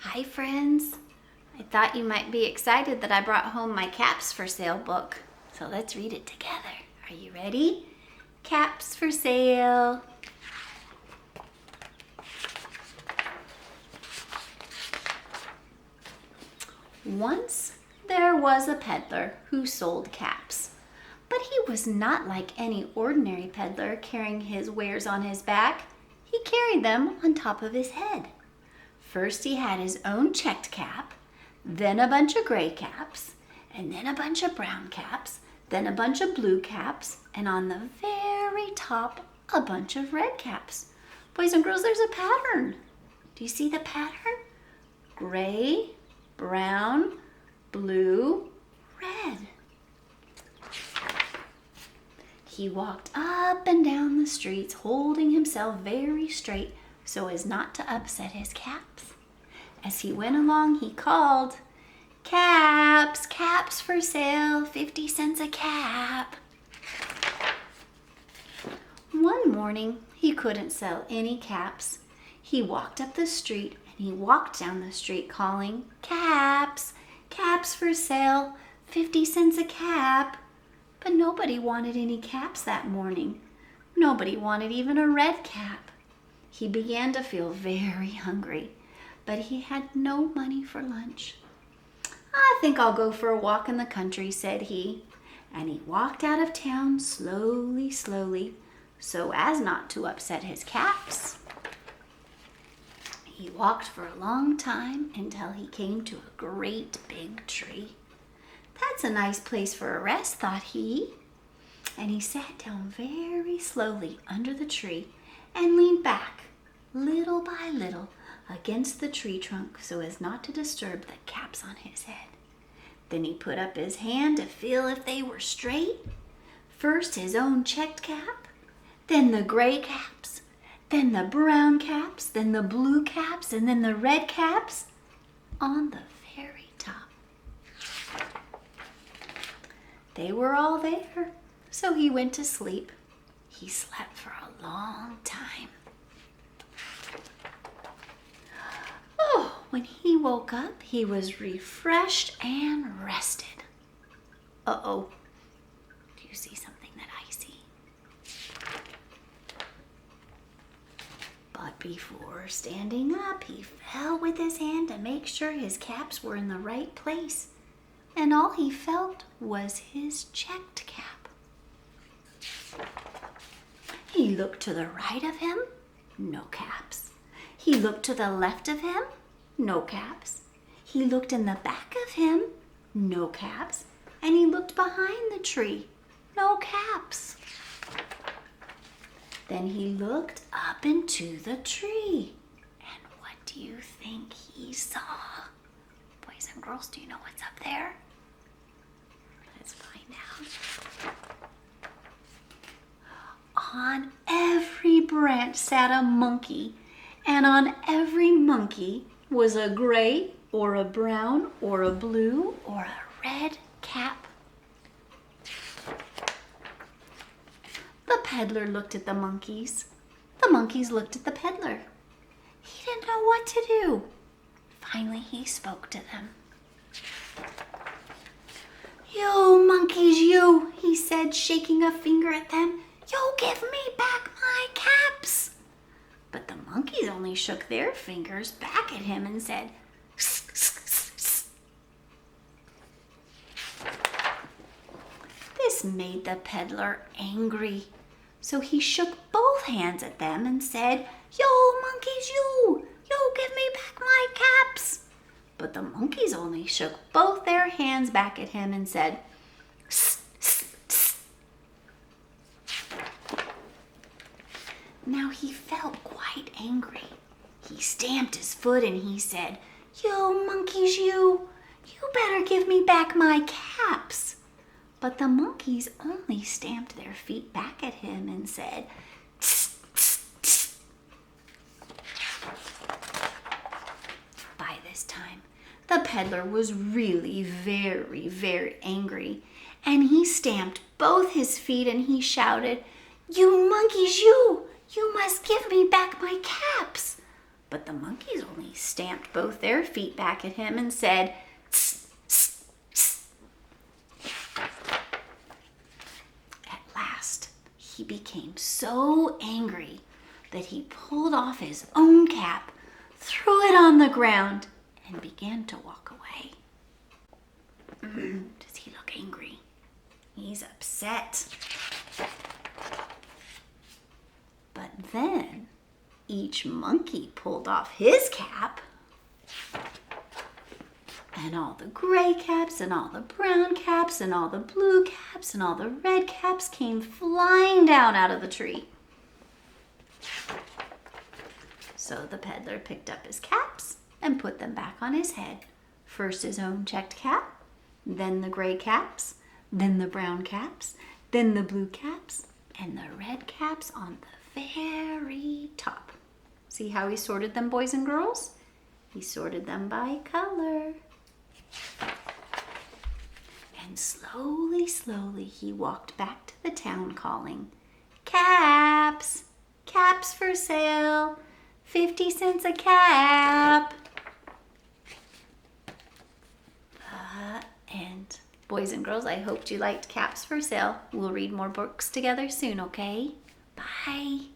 Hi friends! I thought you might be excited that I brought home my Caps for Sale book. So let's read it together. Are you ready? Caps for Sale. Once there was a peddler who sold caps. But he was not like any ordinary peddler carrying his wares on his back. He carried them on top of his head. First he had his own checked cap, then a bunch of gray caps, and then a bunch of brown caps, then a bunch of blue caps, and on the very top, a bunch of red caps. Boys and girls, there's a pattern. Do you see the pattern? Gray, brown, blue, red. He walked up and down the streets, holding himself very straight so as not to upset his caps. As he went along, he called, "Caps, caps for sale, 50 cents a cap." One morning, he couldn't sell any caps. He walked up the street and he walked down the street calling, "Caps, caps for sale, 50 cents a cap." But nobody wanted any caps that morning. Nobody wanted even a red cap. He began to feel very hungry, but he had no money for lunch. "I think I'll go for a walk in the country," said he. And he walked out of town slowly, slowly, so as not to upset his caps. He walked for a long time until he came to a great big tree. "That's a nice place for a rest," thought he. And he sat down very slowly under the tree and leaned back, little by little, against the tree trunk so as not to disturb the caps on his head. Then he put up his hand to feel if they were straight. First his own checked cap, then the gray caps, then the brown caps, then the blue caps, and then the red caps on the very top. They were all there, so he went to sleep. He slept for a long time. When he woke up, he was refreshed and rested. Uh-oh, do you see something that I see? But before standing up, he felt with his hand to make sure his caps were in the right place. And all he felt was his checked cap. He looked to the right of him, no caps. He looked to the left of him, no caps. He looked in the back of him, no caps. And he looked behind the tree, no caps. Then he looked up into the tree. And what do you think he saw? Boys and girls, do you know what's up there? Let's find out. On every branch sat a monkey, and on every monkey was a gray or a brown or a blue or a red cap. The peddler looked at the monkeys. The monkeys looked at the peddler. He didn't know what to do. Finally, he spoke to them. "You monkeys, you," he said, shaking a finger at them. "You give me back my caps." But the monkeys only shook their fingers back at him and said, "Sss, sss, sss." This made the peddler angry. So he shook both hands at them and said, "You monkeys, you give me back my caps." But the monkeys only shook both their hands back at him and said, "Sss, sss, sss." Now he felt quite angry. He stamped his foot and he said, "You monkeys, you better give me back my caps." But the monkeys only stamped their feet back at him and said, "Tss, tss, tss." By this time, the peddler was really very, very angry, and he stamped both his feet and he shouted, "You monkeys, you must give me back my caps." But the monkeys only stamped both their feet back at him and said, "Tss, tss, tss." At last, he became so angry that he pulled off his own cap, threw it on the ground, and began to walk away. Does he look angry? He's upset. But then each monkey pulled off his cap, and all the gray caps and all the brown caps and all the blue caps and all the red caps came flying down out of the tree. So the peddler picked up his caps and put them back on his head. First his own checked cap, then the gray caps, then the brown caps, then the blue caps, and the red caps on the very top. See how he sorted them, boys and girls? He sorted them by color. And slowly, slowly he walked back to the town calling, "Caps! Caps for sale! 50 cents a cap!" And boys and girls, I hoped you liked Caps for Sale. We'll read more books together soon, okay? Bye.